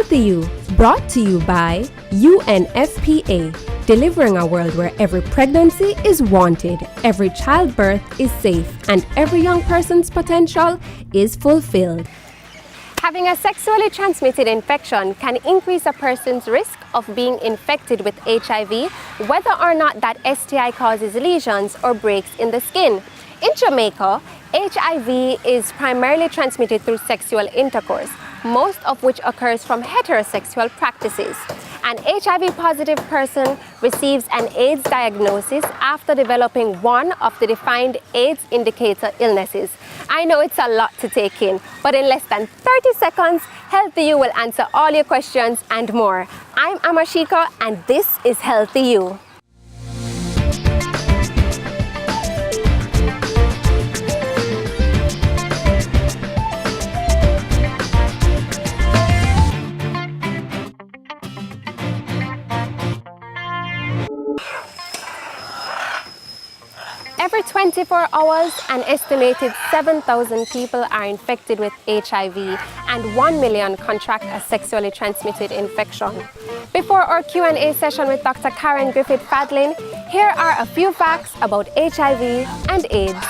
Healthy You, brought to you by UNFPA, delivering a world where every pregnancy is wanted, every childbirth is safe, and every young person's potential is fulfilled. Having a sexually transmitted infection can increase a person's risk of being infected with HIV, whether or not that STI causes lesions or breaks in the skin. In Jamaica, HIV is primarily transmitted through sexual intercourse, most of which occurs from heterosexual practices. An HIV-positive person receives an AIDS diagnosis after developing one of the defined AIDS indicator illnesses. I know it's a lot to take in, but in less than 30 seconds, Healthy You will answer all your questions and more. I'm Amashika, and this is Healthy You. Every 24 hours, an estimated 7,000 people are infected with HIV and 1 million contract a sexually transmitted infection. Before our Q&A session with Dr. Karen Griffith-Fadlin, here are a few facts about HIV and AIDS.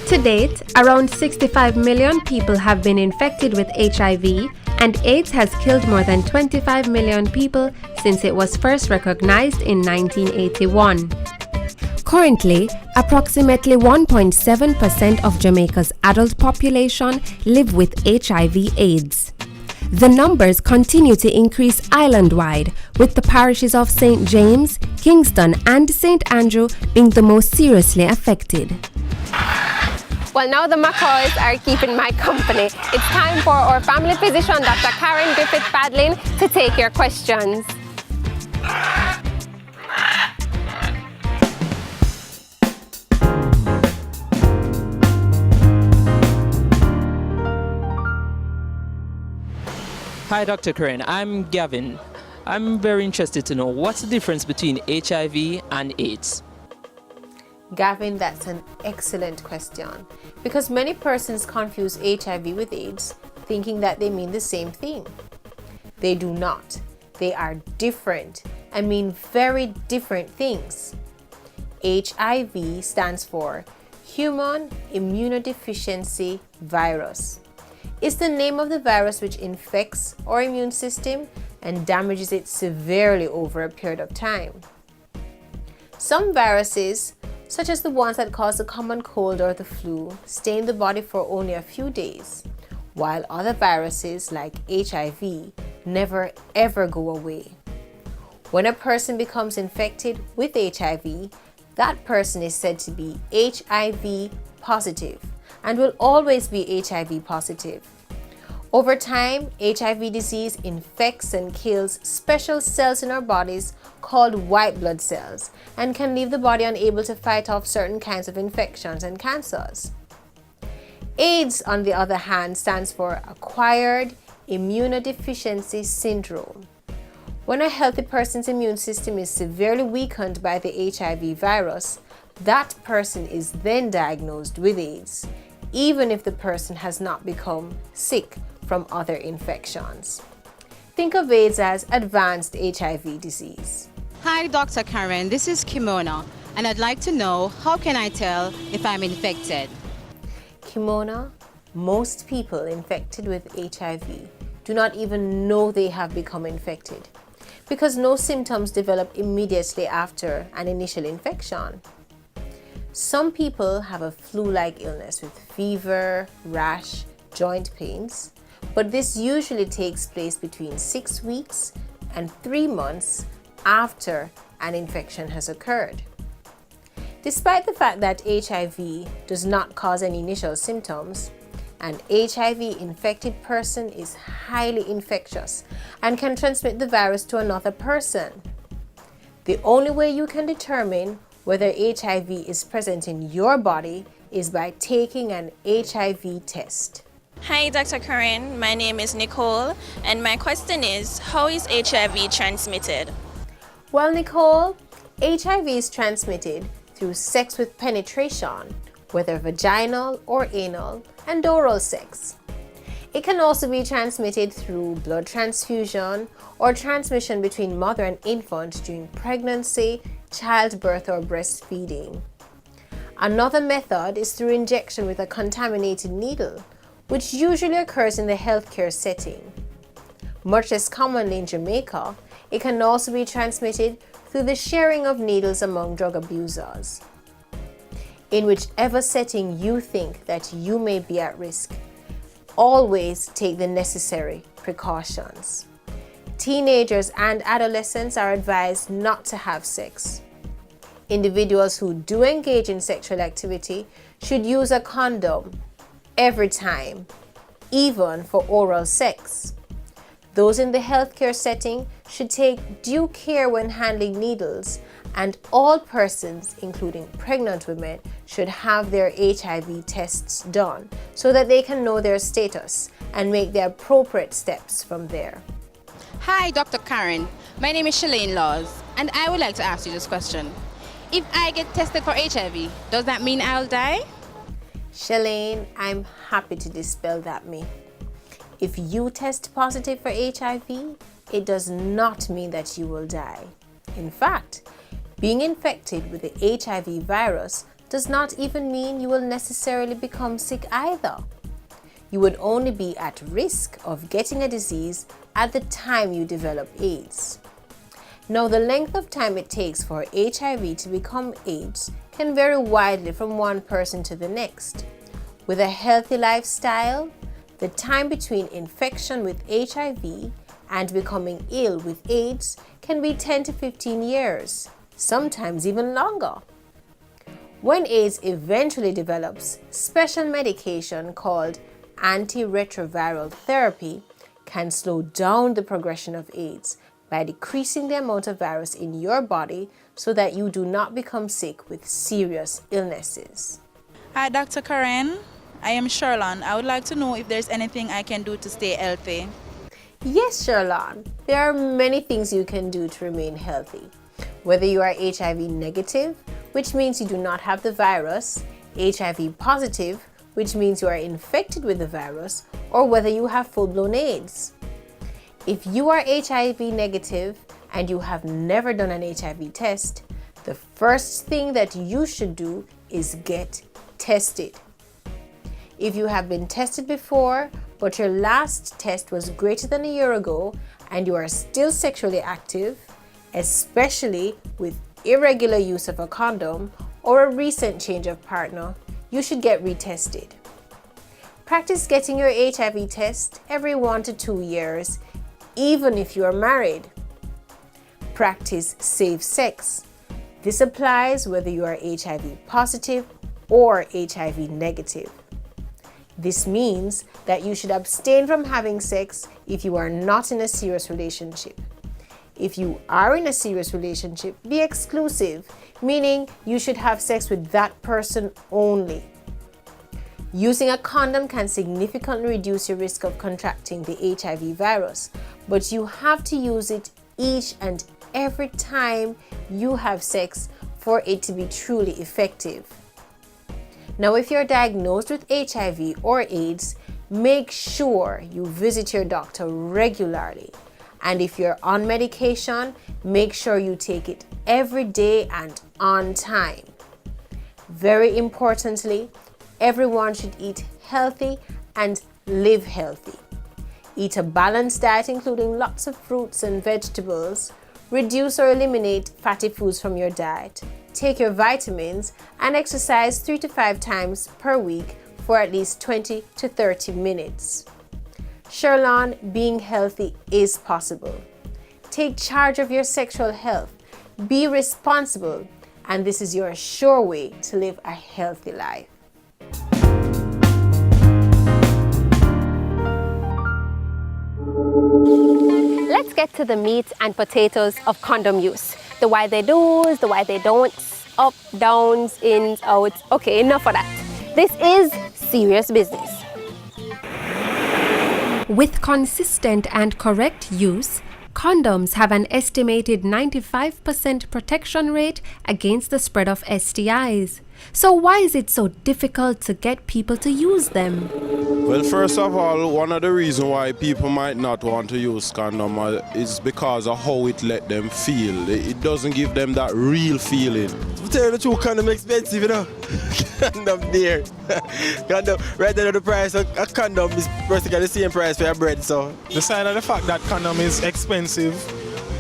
To date, around 65 million people have been infected with HIV, and AIDS has killed more than 25 million people since it was first recognized in 1981. Currently, approximately 1.7% of Jamaica's adult population live with HIV/AIDS. The numbers continue to increase island-wide, with the parishes of St. James, Kingston, and St. Andrew being the most seriously affected. Well, now the McCoys are keeping my company. It's time for our family physician, Dr. Karen Griffith-Fadlin, to take your questions. Hi, Dr. Karen. I'm Gavin. I'm very interested to know what's the difference between HIV and AIDS? Gavin, that's an excellent question, because many persons confuse HIV with AIDS, thinking that they mean the same thing. They do not. They are different and mean very different things. HIV stands for Human Immunodeficiency Virus. It's the name of the virus which infects our immune system and damages it severely over a period of time. Some viruses, such as the ones that cause the common cold or the flu, stay in the body for only a few days, while other viruses like HIV never ever go away. When a person becomes infected with HIV, that person is said to be HIV positive and will always be HIV positive. Over time, HIV disease infects and kills special cells in our bodies called white blood cells and can leave the body unable to fight off certain kinds of infections and cancers. AIDS, on the other hand, stands for Acquired Immunodeficiency Syndrome. When a healthy person's immune system is severely weakened by the HIV virus, that person is then diagnosed with AIDS, even if the person has not become sick from other infections. Think of AIDS as advanced HIV disease. Hi, Dr. Karen. This is Kimona, and I'd like to know, how can I tell if I'm infected? Kimona, most people infected with HIV do not even know they have become infected because no symptoms develop immediately after an initial infection. Some people have a flu-like illness with fever, rash, joint pains, but this usually takes place between 6 weeks and 3 months after an infection has occurred. Despite the fact that HIV does not cause any initial symptoms, an HIV-infected person is highly infectious and can transmit the virus to another person. The only way you can determine whether HIV is present in your body is by taking an HIV test. Hi, Dr. Karen. My name is Nicole, and my question is, how is HIV transmitted? Well, Nicole, HIV is transmitted through sex with penetration, whether vaginal or anal, and oral sex. It can also be transmitted through blood transfusion or transmission between mother and infant during pregnancy, childbirth, or breastfeeding. Another method is through injection with a contaminated needle, which usually occurs in the healthcare setting. Much less commonly in Jamaica, it can also be transmitted through the sharing of needles among drug abusers. In whichever setting you think that you may be at risk, always take the necessary precautions. Teenagers and adolescents are advised not to have sex. Individuals who do engage in sexual activity should use a condom every time, even for oral sex. Those in the healthcare setting should take due care when handling needles, and all persons, including pregnant women, should have their HIV tests done so that they can know their status and make the appropriate steps from there. Hi, Dr. Karen. My name is Shalane Laws, and I would like to ask you this question. If I get tested for HIV, does that mean I'll die? Shalane, I'm happy to dispel that myth. If you test positive for HIV, it does not mean that you will die. In fact, being infected with the HIV virus does not even mean you will necessarily become sick either. You would only be at risk of getting a disease at the time you develop AIDS. Now, the length of time it takes for HIV to become AIDS can vary widely from one person to the next. With a healthy lifestyle, the time between infection with HIV and becoming ill with AIDS can be 10 to 15 years, sometimes even longer. When AIDS eventually develops, special medication called antiretroviral therapy can slow down the progression of AIDS by decreasing the amount of virus in your body so that you do not become sick with serious illnesses. Hi, Dr. Karen. I am Sherlon. I would like to know if there's anything I can do to stay healthy. Yes, Sherlon. There are many things you can do to remain healthy. Whether you are HIV negative, which means you do not have the virus, HIV positive, which means you are infected with the virus, or whether you have full-blown AIDS. If you are HIV negative and you have never done an HIV test, the first thing that you should do is get tested. If you have been tested before, but your last test was greater than a year ago and you are still sexually active, especially with irregular use of a condom or a recent change of partner, you should get retested. Practice getting your HIV test every 1 to 2 years, even if you are married. Practice safe sex. This applies whether you are HIV positive or HIV negative. This means that you should abstain from having sex if you are not in a serious relationship. If you are in a serious relationship, be exclusive, meaning you should have sex with that person only. Using a condom can significantly reduce your risk of contracting the HIV virus, but you have to use it each and every time you have sex for it to be truly effective. Now, if you're diagnosed with HIV or AIDS, make sure you visit your doctor regularly. And if you're on medication, make sure you take it every day and on time. Very importantly, everyone should eat healthy and live healthy. Eat a balanced diet including lots of fruits and vegetables. Reduce or eliminate fatty foods from your diet. Take your vitamins and exercise 3 to 5 times per week for at least 20 to 30 minutes. Sherlon, being healthy is possible. Take charge of your sexual health. Be responsible, and this is your sure way to live a healthy life. Let's get to the meat and potatoes of condom use. The why they do's, the why they don'ts, up, downs, ins, outs. Okay, enough of that. This is serious business. With consistent and correct use, condoms have an estimated 95% protection rate against the spread of STIs. So why is it so difficult to get people to use them? Well, first of all, one of the reasons why people might not want to use condom is because of how it let them feel. It doesn't give them that real feeling. To tell you the truth, condom expensive, you know. Condom dear. Condom, right there, the price of a condom is practically the same price for your bread, so. Beside the fact that condom is expensive,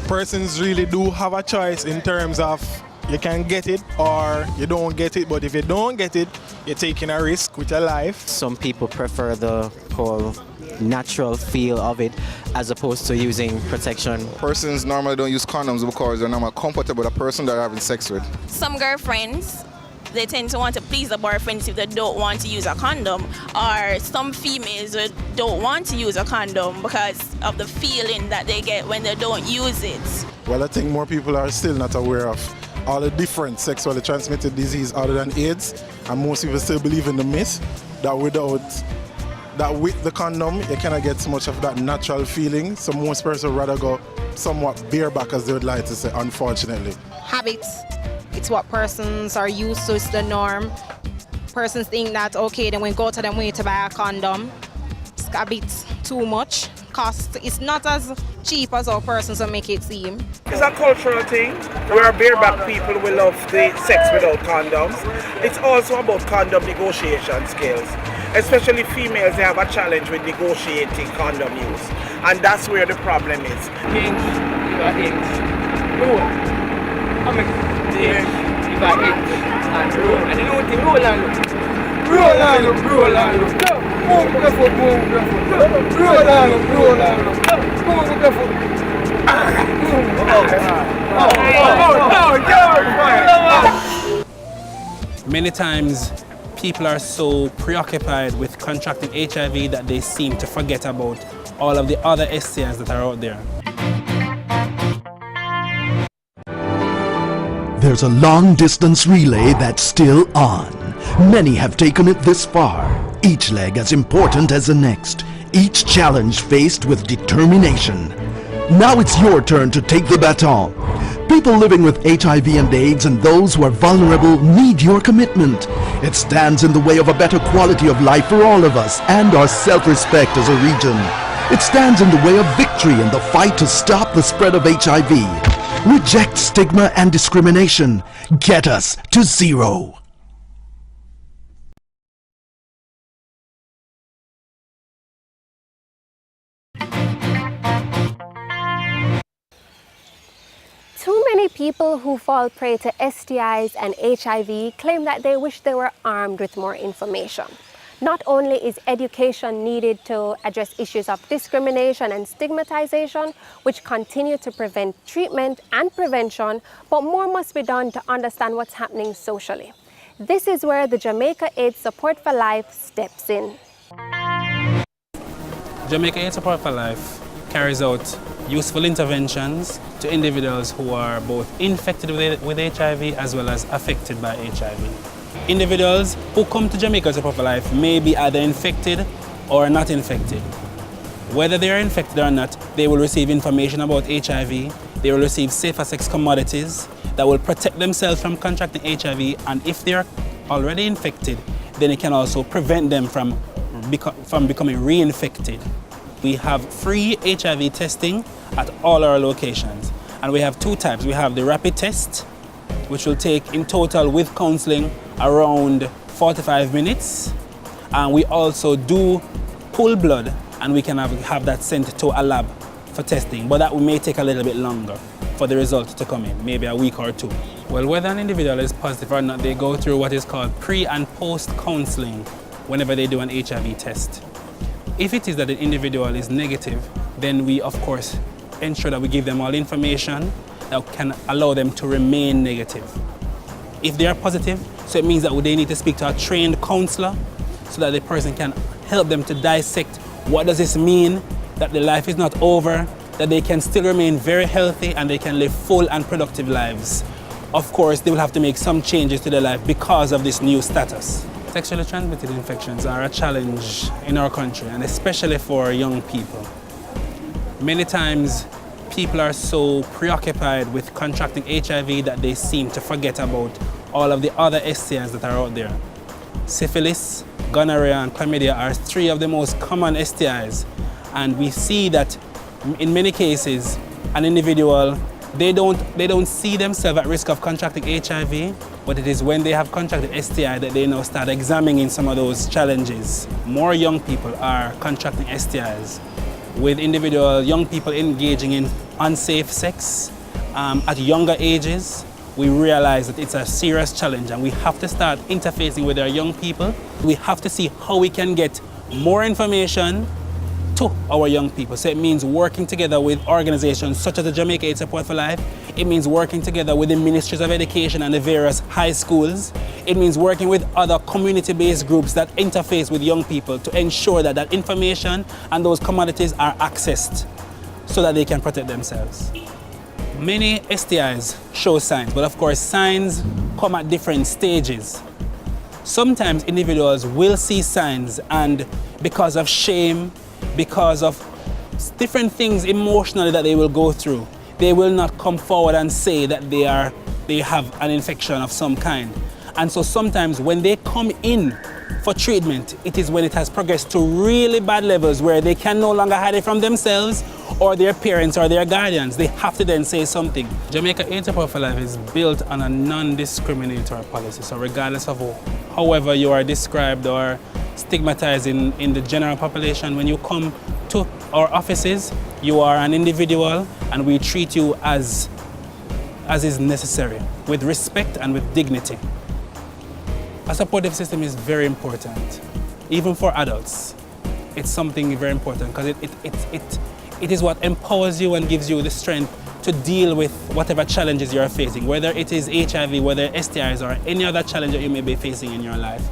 persons really do have a choice in terms of you can get it or you don't get it, but if you don't get it, you're taking a risk with your life. Some people prefer the whole natural feel of it as opposed to using protection. Persons normally don't use condoms because they're not comfortable with the person they're having sex with. Some girlfriends, they tend to want to please the boyfriends if they don't want to use a condom, or some females don't want to use a condom because of the feeling that they get when they don't use it. Well, I think more people are still not aware of all the different sexually transmitted disease other than AIDS, and most people still believe in the myth that with the condom you cannot get so much of that natural feeling, so most persons would rather go somewhat bareback, as they would like to say, unfortunately. Habits, it's what persons are used to, it's the norm. Persons think that, okay, then we go to them way to buy a condom. It's a bit too much. Cost, it's not as cheap as our persons will make it seem. It's a cultural thing. We're bareback people, we love the sex without condoms. It's also about condom negotiation skills. Especially females, they have a challenge with negotiating condom use. And that's where the problem is. Hinge, you got hinge. Roll. I mean, hinge, you got hinge. And roll. And you know what you roll and look. Roll and look, roll and look. Move the foot, move the foot. Roll and look, roll and look. Move the foot. Many times people are so preoccupied with contracting HIV that they seem to forget about all of the other STIs that are out there. There's a long-distance relay that's still on. Many have taken it this far, each leg as important as the next, each challenge faced with determination. Now it's your turn to take the baton. People living with HIV and AIDS and those who are vulnerable need your commitment. It stands in the way of a better quality of life for all of us and our self-respect as a region. It stands in the way of victory in the fight to stop the spread of HIV. Reject stigma and discrimination. Get us to zero. Too many people who fall prey to STIs and HIV claim that they wish they were armed with more information. Not only is education needed to address issues of discrimination and stigmatization, which continue to prevent treatment and prevention, but more must be done to understand what's happening socially. This is where the Jamaica AIDS Support for Life steps in. Jamaica AIDS Support for Life carries out useful interventions to individuals who are both infected with HIV as well as affected by HIV. Individuals who come to Jamaica Support for Life may be either infected or not infected. Whether they are infected or not, they will receive information about HIV, they will receive safer sex commodities that will protect themselves from contracting HIV, and if they are already infected, then it can also prevent them from becoming reinfected. We have free HIV testing at all our locations, and we have two types. We have the rapid test, which will take in total with counseling around 45 minutes, and we also do pull blood, and we can have that sent to a lab for testing, but that may take a little bit longer for the results to come in, maybe a week or two. Well, whether an individual is positive or not, they go through what is called pre and post counseling whenever they do an HIV test. If it is that the individual is negative, then we of course ensure that we give them all information that can allow them to remain negative. If they are positive, so it means that they need to speak to a trained counselor so that the person can help them to dissect what does this mean, that the life is not over, that they can still remain very healthy and they can live full and productive lives. Of course, they will have to make some changes to their life because of this new status. Sexually transmitted infections are a challenge in our country, and especially for young people. Many times, people are so preoccupied with contracting HIV that they seem to forget about all of the other STIs that are out there. Syphilis, gonorrhea, and chlamydia are 3 of the most common STIs. And we see that in many cases, an individual, they don't see themselves at risk of contracting HIV, but it is when they have contracted STI that they now start examining some of those challenges. More young people are contracting STIs, with young people engaging in unsafe sex at younger ages. We realize that it's a serious challenge and we have to start interfacing with our young people. We have to see how we can get more information to our young people. So it means working together with organizations such as the Jamaica AIDS Support for Life. It means working together with the Ministries of Education and the various high schools. It means working with other community-based groups that interface with young people to ensure that that information and those commodities are accessed so that they can protect themselves. Many STIs show signs, but of course signs come at different stages. Sometimes individuals will see signs and because of shame, because of different things emotionally that they will go through, they will not come forward and say that they have an infection of some kind. And so sometimes when they come in for treatment, it is when it has progressed to really bad levels where they can no longer hide it from themselves or their parents or their guardians. They have to then say something. Jamaica AIDS Support for Life is built on a non-discriminatory policy. So regardless of however you are described or stigmatized in the general population, when you come to our offices, you are an individual and we treat you as is necessary, with respect and with dignity. A supportive system is very important, even for adults. It's something very important because it is what empowers you and gives you the strength to deal with whatever challenges you are facing, whether it is HIV, whether STIs or any other challenge that you may be facing in your life.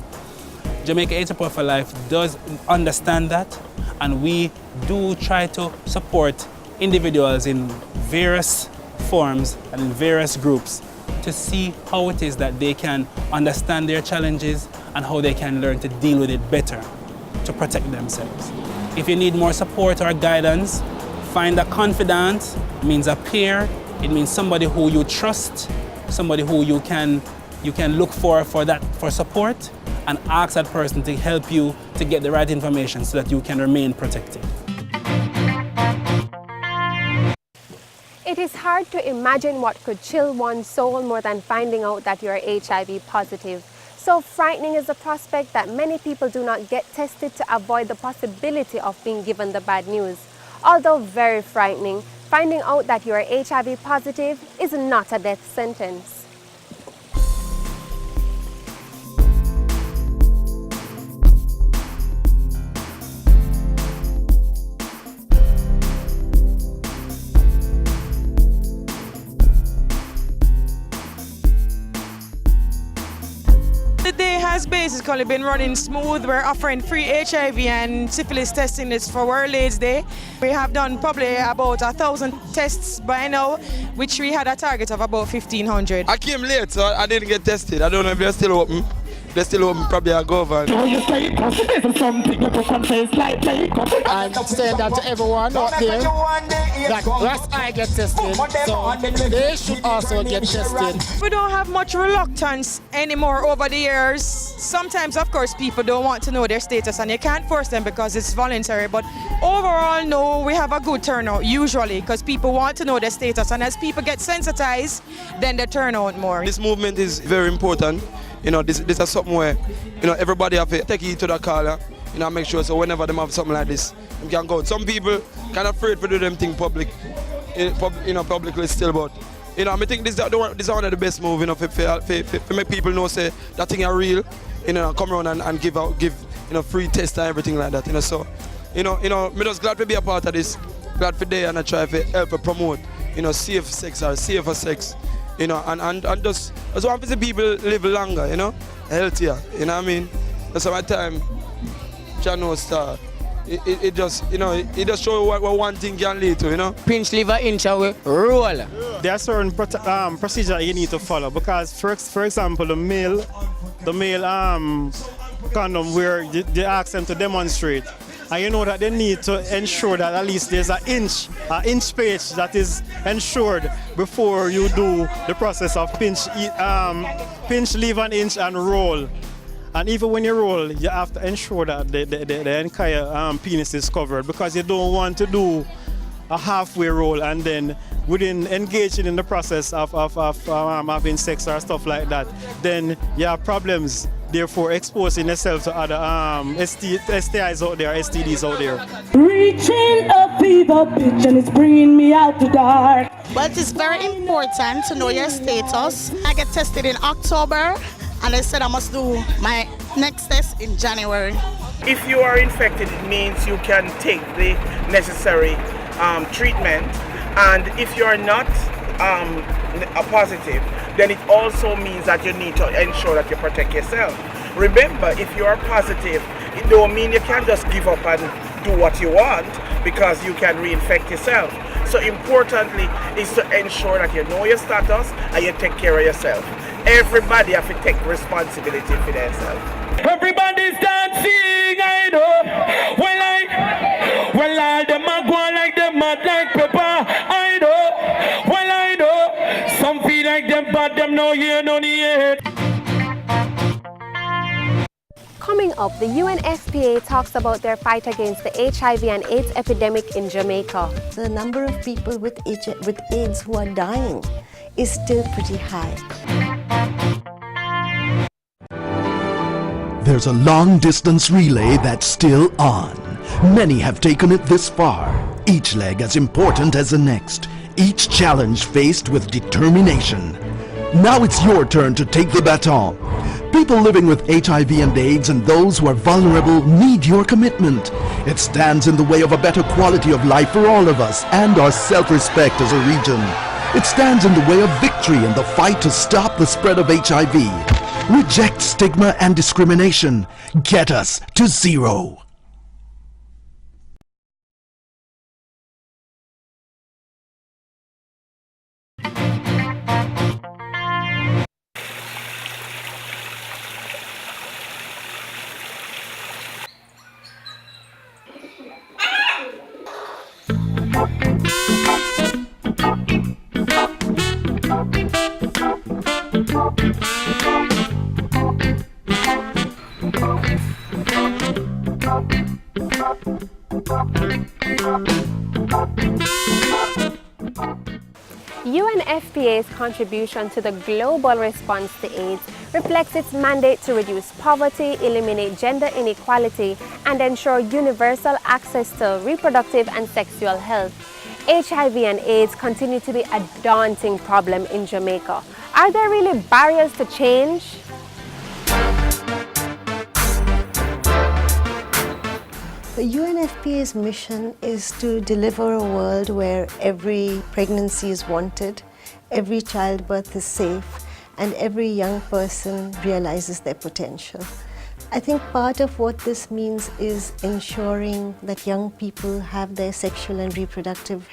Jamaica AIDS Support for Life does understand that, and we do try to support individuals in various forms and in various groups to see how it is that they can understand their challenges and how they can learn to deal with it better to protect themselves. If you need more support or guidance, find a confidant. It means a peer. It means somebody who you trust, somebody who you can look for support, and ask that person to help you to get the right information so that you can remain protected. It is hard to imagine what could chill one's soul more than finding out that you are HIV positive. So frightening is the prospect that many people do not get tested to avoid the possibility of being given the bad news. Although very frightening, finding out that you are HIV positive is not a death sentence. The day has basically been running smooth. We're offering free HIV and syphilis testing this for World AIDS Day. We have done probably about 1,000 tests by now, which we had a target of about 1,500. I came late, so I didn't get tested. I don't know if they're still open. They're still open, probably I'll go over. And saying that to everyone out there that last I get tested, so they should also get tested. We don't have much reluctance anymore over the years. Sometimes, of course, people don't want to know their status and you can't force them because it's voluntary. But overall, no, we have a good turnout usually because people want to know their status. And as people get sensitized, then they turn out more. This movement is very important. You know, this is something where, you know, everybody have to take it to the caller, you know, make sure so whenever they have something like this, they can go. Some people kind of afraid to do them thing publicly still, but, you know, I think this is one of the best moves, you know, for make people know, say, that thing are real, you know, come around and give, you know, free tests and everything like that, you know, so, you know, I'm just glad to be a part of this, glad for day and I try to help promote, you know, safe sex or safer sex. You know, and just want to see people live longer, you know, healthier, you know what I mean? That's my time, channel star. It just, you know, it just shows what one thing can lead to, you know? Pinch, liver, inch, away, roll. There are certain procedures you need to follow because, for example, the male condom where they ask them to demonstrate. and you know that they need to ensure that at least there's an inch space that is ensured before you do the process of pinch, leave an inch and roll. And even when you roll, you have to ensure that the entire penis is covered, because you don't want to do a halfway roll and then within engaging in the process of having sex or stuff like that, then you have problems, therefore exposing yourself to other STIs out there, STDs out there. Reaching a fever pitch and it's bringing me out the dark. But it's very important to know your status. I get tested in October and they said I must do my next test in January. If you are infected, it means you can take the necessary treatment, and if you are not a positive, then it also means that you need to ensure that you protect yourself. Remember, if you are positive, it don't mean you can just give up and do what you want, because you can reinfect yourself. So importantly is to ensure that you know your status and you take care of yourself. Everybody have to take responsibility for themselves. Everybody's dancing, I know. Well, all them are going like them mad like pepper, I know. Well, I know. Some feel like them bad, them no hear, no hear. Coming up, the UNFPA talks about their fight against the HIV and AIDS epidemic in Jamaica. The number of people with AIDS who are dying is still pretty high. There's a long-distance relay that's still on. Many have taken it this far, each leg as important as the next, each challenge faced with determination. Now it's your turn to take the baton. People living with HIV and AIDS and those who are vulnerable need your commitment. It stands in the way of a better quality of life for all of us and our self-respect as a region. It stands in the way of victory in the fight to stop the spread of HIV. Reject stigma and discrimination. Get us to zero. UNFPA's contribution to the global response to AIDS reflects its mandate to reduce poverty, eliminate gender inequality, and ensure universal access to reproductive and sexual health. HIV and AIDS continue to be a daunting problem in Jamaica. Are there really barriers to change? The UNFPA's mission is to deliver a world where every pregnancy is wanted, every childbirth is safe, and every young person realizes their potential. I think part of what this means is ensuring that young people have their sexual and reproductive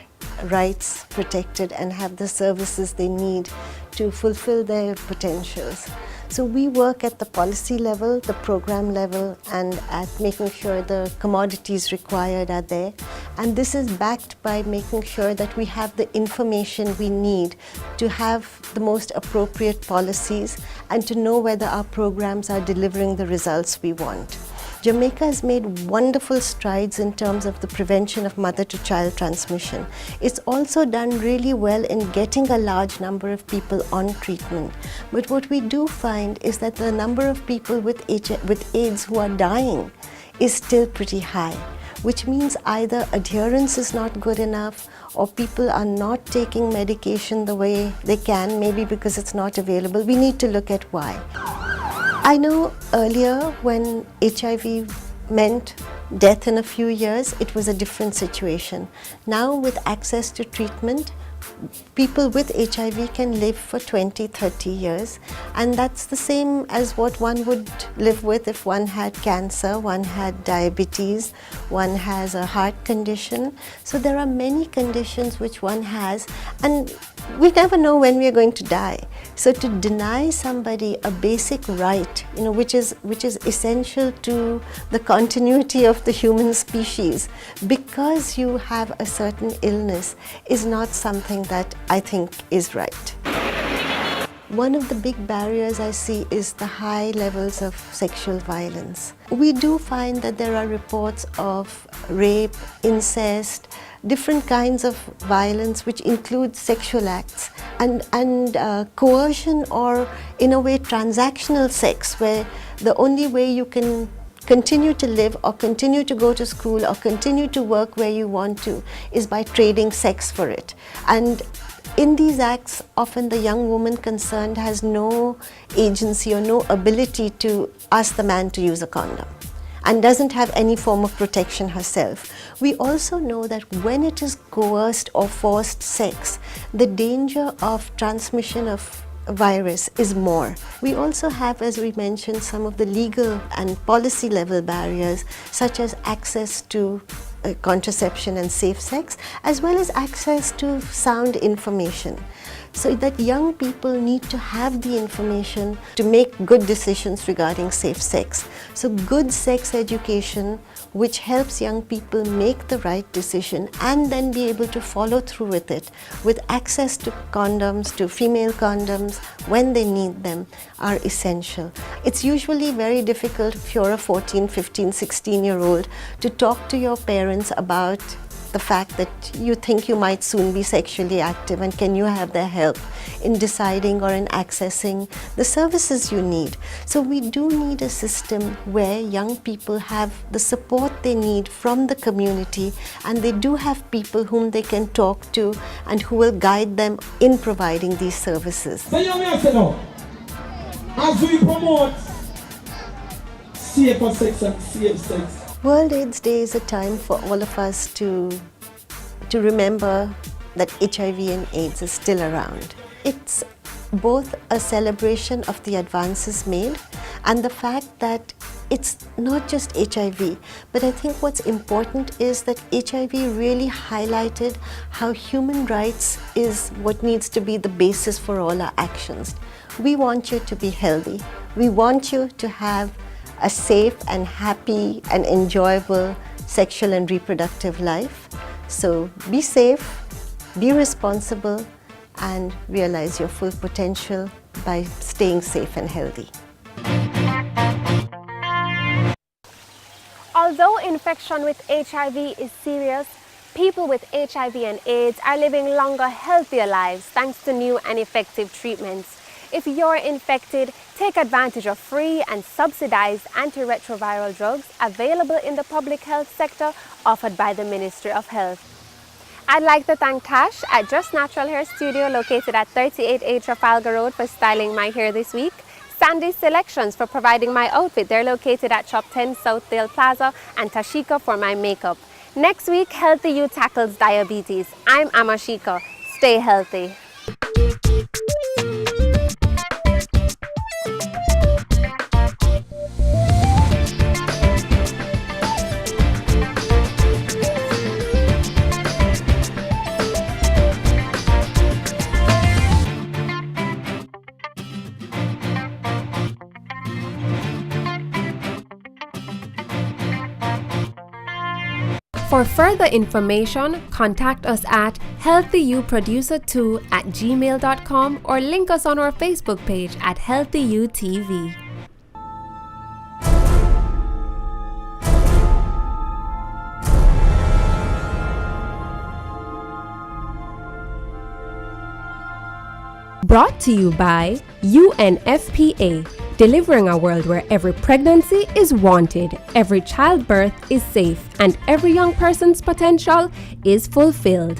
rights protected and have the services they need to fulfill their potentials. So we work at the policy level, the program level, and at making sure the commodities required are there. And this is backed by making sure that we have the information we need to have the most appropriate policies and to know whether our programs are delivering the results we want. Jamaica has made wonderful strides in terms of the prevention of mother-to-child transmission. It's also done really well in getting a large number of people on treatment. But what we do find is that the number of people with AIDS who are dying is still pretty high, which means either adherence is not good enough or people are not taking medication the way they can, maybe because it's not available. We need to look at why. I know earlier when HIV meant death in a few years, it was a different situation. Now with access to treatment, people with HIV can live for 20, 30 years, and that's the same as what one would live with if one had cancer, one had diabetes, one has a heart condition. So there are many conditions which one has, and we never know when we are going to die. So to deny somebody a basic right, which is essential to the continuity of the human species, because you have a certain illness, is not something that I think is right. One of the big barriers I see is the high levels of sexual violence. We do find that there are reports of rape, incest, different kinds of violence which include sexual acts and coercion, or in a way transactional sex, where the only way you can continue to live or continue to go to school or continue to work where you want to is by trading sex for it. And in these acts, often the young woman concerned has no agency or no ability to ask the man to use a condom, and doesn't have any form of protection herself. We also know that when it is coerced or forced sex, the danger of transmission of virus is more. We also have, as we mentioned, some of the legal and policy level barriers, such as access to contraception and safe sex, as well as access to sound information, so that young people need to have the information to make good decisions regarding safe sex. So good sex education, which helps young people make the right decision and then be able to follow through with it, with access to condoms, to female condoms when they need them, are essential. It's usually very difficult if you're a 14, 15, 16-year-old to talk to your parents about the fact that you think you might soon be sexually active, and can you have their help in deciding or in accessing the services you need. So we do need a system where young people have the support they need from the community, and they do have people whom they can talk to and who will guide them in providing these services. So you may say now, as we promote safer sex and safe sex, World AIDS Day is a time for all of us to remember that HIV and AIDS is still around. It's both a celebration of the advances made and the fact that it's not just HIV, but I think what's important is that HIV really highlighted how human rights is what needs to be the basis for all our actions. We want you to be healthy. We want you to have a safe and happy and enjoyable sexual and reproductive life. So be safe, be responsible, and realize your full potential by staying safe and healthy. Although infection with HIV is serious, people with HIV and AIDS are living longer, healthier lives thanks to new and effective treatments. If you're infected, take advantage of free and subsidized antiretroviral drugs available in the public health sector offered by the Ministry of Health. I'd like to thank Tash at Just Natural Hair Studio located at 38A Trafalgar Road for styling my hair this week. Sandy's Selections for providing my outfit. They're located at Shop 10 Southdale Plaza, and Tashika for my makeup. Next week, Healthy You tackles diabetes. I'm Amashika. Stay healthy. For further information, contact us at healthyyouproducer2@gmail.com or link us on our Facebook page at HealthyYouTV. Brought to you by UNFPA, delivering a world where every pregnancy is wanted, every childbirth is safe, and every young person's potential is fulfilled.